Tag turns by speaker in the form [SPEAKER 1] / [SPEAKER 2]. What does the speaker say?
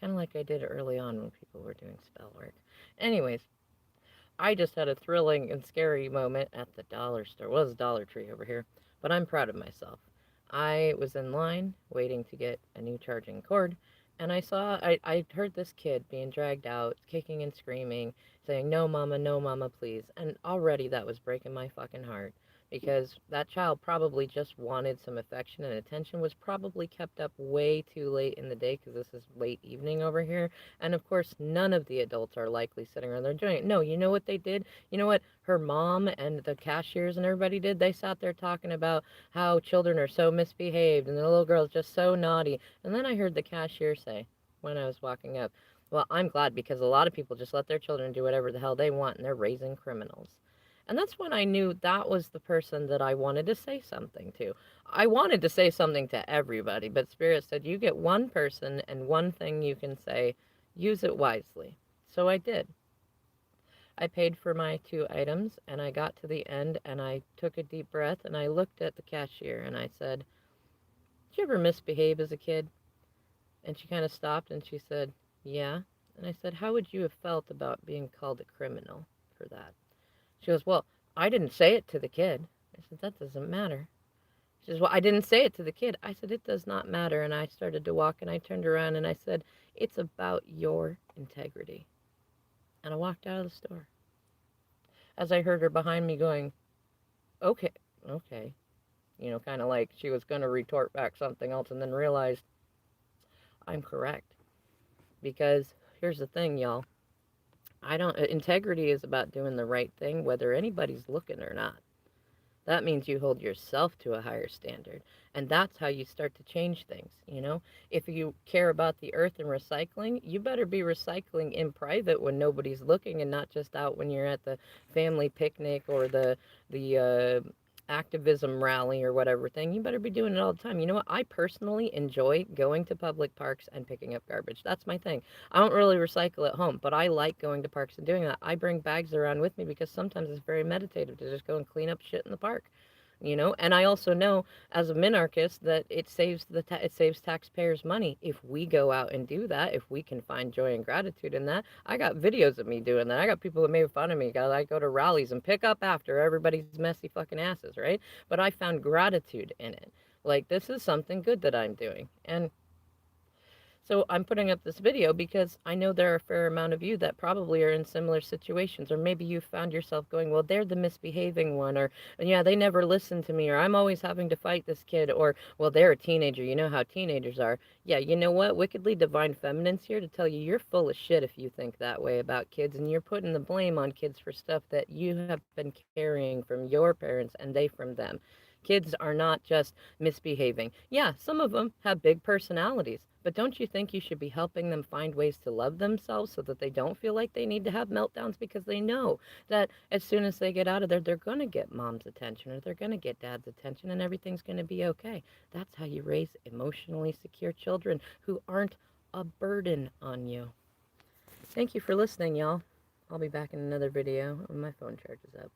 [SPEAKER 1] Kind of like I did early on when people were doing spell work. Anyways, I just had a thrilling and scary moment at the dollar store. Well, it was Dollar Tree over here, but I'm proud of myself. I was in line waiting to get a new charging cord, and I heard this kid being dragged out, kicking and screaming, saying, no, mama, please. And already that was breaking my fucking heart because that child probably just wanted some affection and attention, was probably kept up way too late in the day because this is late evening over here. And of course, none of the adults are likely sitting around there doing it. No, you know what they did? You know what her mom and the cashiers and everybody did? They sat there talking about how children are so misbehaved and the little girl's just so naughty. And then I heard the cashier say, when I was walking up, well, I'm glad because a lot of people just let their children do whatever the hell they want and they're raising criminals. And that's when I knew that was the person that I wanted to say something to. I wanted to say something to everybody, but Spirit said, you get one person and one thing you can say, use it wisely. So I did. I paid for my two items and I got to the end and I took a deep breath and I looked at the cashier and I said, did you ever misbehave as a kid? And she kind of stopped and she said, yeah. And I said, how would you have felt about being called a criminal for that? She goes, well, I didn't say it to the kid. I said, that doesn't matter. She says, well, I didn't say it to the kid. I said, it does not matter. And I started to walk and I turned around and I said, it's about your integrity. And I walked out of the store as I heard her behind me going, okay, okay. You know, kind of like she was going to retort back something else and then realized I'm correct. Because here's the thing, y'all. I don't, integrity is about doing the right thing, whether anybody's looking or not. That means you hold yourself to a higher standard. And that's how you start to change things, you know? If you care about the earth and recycling, you better be recycling in private when nobody's looking and not just out when you're at the family picnic or the activism rally or whatever thing. You better be doing it all the time. You know what? I personally enjoy going to public parks and picking up garbage. That's my thing. I don't really recycle at home, but I like going to parks and doing that. I bring bags around with me because sometimes it's very meditative to just go and clean up shit in the park, you know. And I also know as a minarchist that it saves taxpayers money if we go out and do that. If we can find joy and gratitude in that. I got videos of me doing that. I got people that made fun of me because I go to rallies and pick up after everybody's messy fucking asses, right? But I found gratitude in it. Like, this is something good that I'm doing. And so I'm putting up this video because I know there are a fair amount of you that probably are in similar situations, or maybe you found yourself going, well, they're the misbehaving one, or yeah, they never listen to me, or I'm always having to fight this kid, or well, they're a teenager. You know how teenagers are. Yeah, you know what? Wickedly Divine Feminine's here to tell you you're full of shit if you think that way about kids, and you're putting the blame on kids for stuff that you have been carrying from your parents and they from them. Kids are not just misbehaving. Yeah, some of them have big personalities, but don't you think you should be helping them find ways to love themselves so that they don't feel like they need to have meltdowns because they know that as soon as they get out of there, they're going to get mom's attention or they're going to get dad's attention and everything's going to be okay. That's how you raise emotionally secure children who aren't a burden on you. Thank you for listening, y'all. I'll be back in another video when my phone charges up.